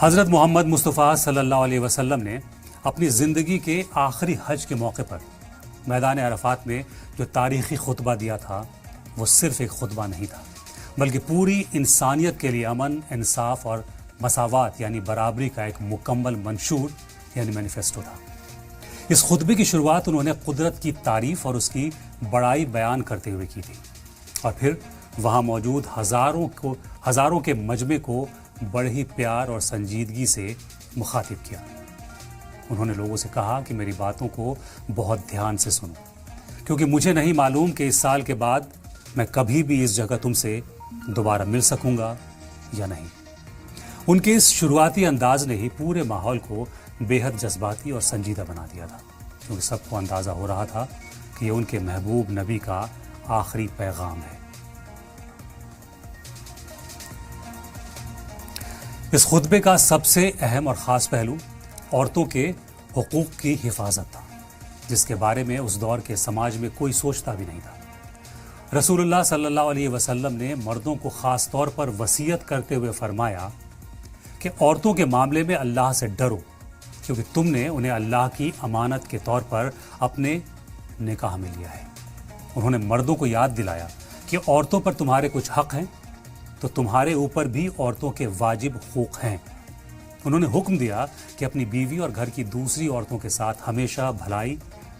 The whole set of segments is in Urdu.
حضرت محمد مصطفیٰ صلی اللہ علیہ وسلم نے اپنی زندگی کے آخری حج کے موقع پر میدان عرفات میں جو تاریخی خطبہ دیا تھا وہ صرف ایک خطبہ نہیں تھا، بلکہ پوری انسانیت کے لیے امن، انصاف اور مساوات یعنی برابری کا ایک مکمل منشور یعنی مینیفیسٹو تھا۔ اس خطبے کی شروعات انہوں نے قدرت کی تعریف اور اس کی بڑائی بیان کرتے ہوئے کی تھی، اور پھر وہاں موجود ہزاروں کے مجمع کو بڑے ہی پیار اور سنجیدگی سے مخاطب کیا۔ انہوں نے لوگوں سے کہا کہ میری باتوں کو بہت دھیان سے سنو، کیونکہ مجھے نہیں معلوم کہ اس سال کے بعد میں کبھی بھی اس جگہ تم سے دوبارہ مل سکوں گا یا نہیں۔ ان کے اس شروعاتی انداز نے ہی پورے ماحول کو بے حد جذباتی اور سنجیدہ بنا دیا تھا، کیونکہ سب کو اندازہ ہو رہا تھا کہ یہ ان کے محبوب نبی کا آخری پیغام ہے۔ اس خطبے کا سب سے اہم اور خاص پہلو عورتوں کے حقوق کی حفاظت تھا، جس کے بارے میں اس دور کے سماج میں کوئی سوچتا بھی نہیں تھا۔ رسول اللہ صلی اللہ علیہ وسلم نے مردوں کو خاص طور پر وصیت کرتے ہوئے فرمایا کہ عورتوں کے معاملے میں اللہ سے ڈرو، کیونکہ تم نے انہیں اللہ کی امانت کے طور پر اپنے نکاح میں لیا ہے۔ انہوں نے مردوں کو یاد دلایا کہ عورتوں پر تمہارے کچھ حق ہیں تو تمہارے اوپر بھی عورتوں کے واجب حقوق ہیں۔ انہوں نے حکم دیا کہ اپنی بیوی اور گھر کی دوسری عورتوں کے ساتھ ہمیشہ بھلائی،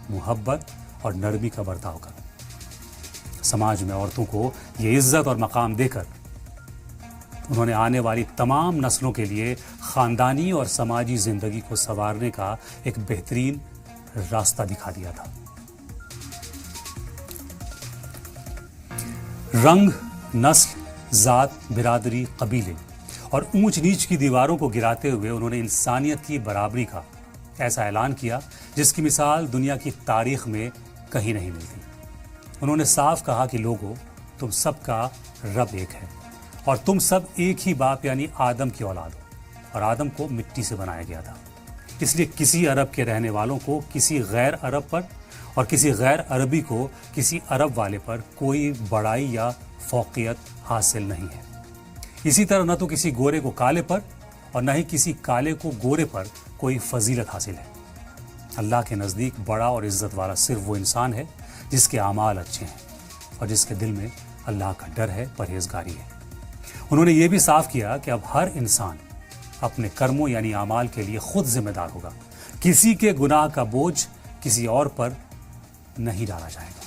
محبت اور نرمی کا برتاؤ کرو۔ سماج میں عورتوں کو یہ عزت اور مقام دے کر انہوں نے آنے والی تمام نسلوں کے لیے خاندانی اور سماجی زندگی کو سنوارنے کا ایک بہترین راستہ دکھا دیا تھا۔ رنگ، نسل، ذات، برادری، قبیلے اور اونچ نیچ کی دیواروں کو گراتے ہوئے انہوں نے انسانیت کی برابری کا ایسا اعلان کیا جس کی مثال دنیا کی تاریخ میں کہیں نہیں ملتی۔ انہوں نے صاف کہا کہ لوگو، تم سب کا رب ایک ہے اور تم سب ایک ہی باپ یعنی آدم کی اولاد ہو، اور آدم کو مٹی سے بنایا گیا تھا۔ اس لیے کسی عرب کے رہنے والوں کو کسی غیر عرب پر اور کسی غیر عربی کو کسی عرب والے پر کوئی بڑائی یا فوقیت حاصل نہیں ہے۔ اسی طرح نہ تو کسی گورے کو کالے پر اور نہ ہی کسی کالے کو گورے پر کوئی فضیلت حاصل ہے۔ اللہ کے نزدیک بڑا اور عزت والا صرف وہ انسان ہے جس کے اعمال اچھے ہیں اور جس کے دل میں اللہ کا ڈر ہے، پرہیزگاری ہے۔ انہوں نے یہ بھی صاف کیا کہ اب ہر انسان اپنے کرموں یعنی اعمال کے لیے خود ذمہ دار ہوگا، کسی کے گناہ کا بوجھ کسی اور پر نہیں ڈالا جائے گا۔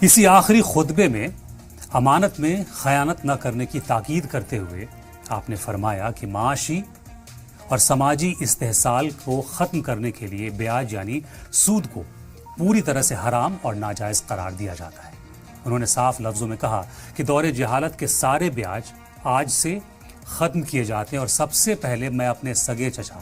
اسی آخری خطبے میں امانت میں خیانت نہ کرنے کی تاکید کرتے ہوئے آپ نے فرمایا کہ معاشی اور سماجی استحصال کو ختم کرنے کے لیے بیاج یعنی سود کو پوری طرح سے حرام اور ناجائز قرار دیا جاتا ہے۔ انہوں نے صاف لفظوں میں کہا کہ دور جہالت کے سارے بیاج آج سے ختم کیے جاتے ہیں، اور سب سے پہلے میں اپنے سگے چچا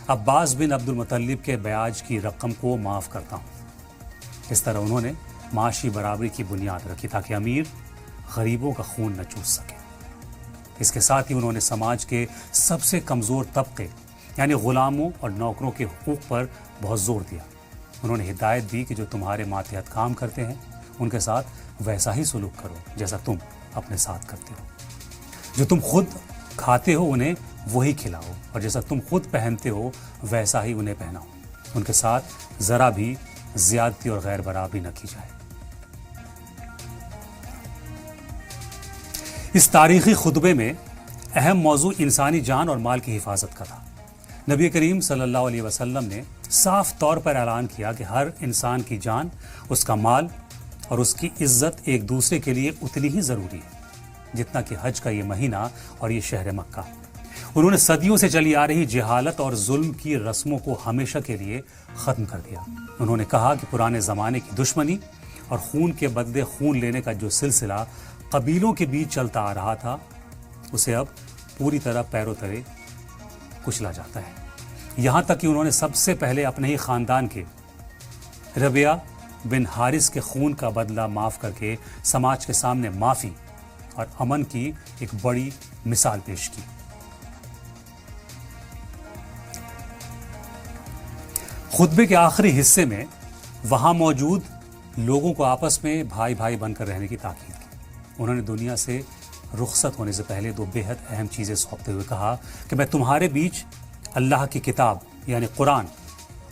عباس بن عبد المطلب کے بیاج کی رقم کو معاف کرتا ہوں۔ اس طرح انہوں نے معاشی برابری کی بنیاد رکھی تاکہ امیر غریبوں کا خون نہ چوس سکے۔ اس کے ساتھ ہی انہوں نے سماج کے سب سے کمزور طبقے یعنی غلاموں اور نوکروں کے حقوق پر بہت زور دیا۔ انہوں نے ہدایت دی کہ جو تمہارے ماتحت کام کرتے ہیں ان کے ساتھ ویسا ہی سلوک کرو جیسا تم اپنے ساتھ کرتے ہو۔ جو تم خود کھاتے ہو انہیں وہی کھلاؤ، اور جیسا تم خود پہنتے ہو ویسا ہی انہیں پہناؤ۔ ان کے ساتھ ذرا بھی زیادتی اور غیر برابری نہ کی جائے۔ اس تاریخی خطبے میں اہم موضوع انسانی جان اور مال کی حفاظت کا تھا۔ نبی کریم صلی اللہ علیہ وسلم نے صاف طور پر اعلان کیا کہ ہر انسان کی جان، اس کا مال اور اس کی عزت ایک دوسرے کے لیے اتنی ہی ضروری ہے جتنا کہ حج کا یہ مہینہ اور یہ شہر مکہ۔ انہوں نے صدیوں سے چلی آ رہی جہالت اور ظلم کی رسموں کو ہمیشہ کے لیے ختم کر دیا۔ انہوں نے کہا کہ پرانے زمانے کی دشمنی اور خون کے بدلے خون لینے کا جو سلسلہ قبیلوں کے بیچ چلتا آ رہا تھا اسے اب پوری طرح پیروں تلے کچلا جاتا ہے۔ یہاں تک کہ انہوں نے سب سے پہلے اپنے ہی خاندان کے ربیعہ بن حارث کے خون کا بدلہ معاف کر کے سماج کے سامنے معافی اور امن کی ایک بڑی مثال پیش کی۔ خطبے کے آخری حصے میں وہاں موجود لوگوں کو آپس میں بھائی بھائی بن کر رہنے کی تاکید کی۔ انہوں نے دنیا سے رخصت ہونے سے پہلے دو بے حد اہم چیزیں سونپتے ہوئے کہا کہ میں تمہارے بیچ اللہ کی کتاب یعنی قرآن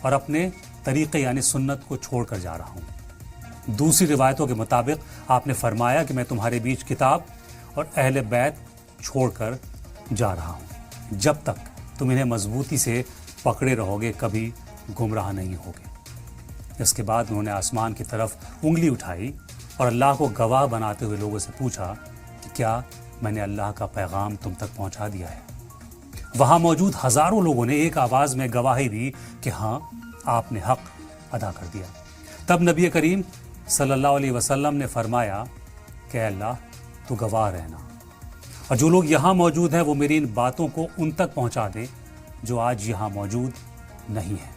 اور اپنے طریقے یعنی سنت کو چھوڑ کر جا رہا ہوں۔ دوسری روایتوں کے مطابق آپ نے فرمایا کہ میں تمہارے بیچ کتاب اور اہل بیت چھوڑ کر جا رہا ہوں، جب تک تم انہیں مضبوطی سے پکڑے رہو گے کبھی گمراہ نہیں ہوگے۔ اس کے بعد انہوں نے آسمان کی طرف انگلی اٹھائی اور اللہ کو گواہ بناتے ہوئے لوگوں سے پوچھا کہ کیا میں نے اللہ کا پیغام تم تک پہنچا دیا ہے؟ وہاں موجود ہزاروں لوگوں نے ایک آواز میں گواہی دی کہ ہاں، آپ نے حق ادا کر دیا۔ تب نبی کریم صلی اللہ علیہ وسلم نے فرمایا کہ اے اللہ تو گواہ رہنا، اور جو لوگ یہاں موجود ہیں وہ میری ان باتوں کو ان تک پہنچا دیں جو آج یہاں موجود نہیں ہیں۔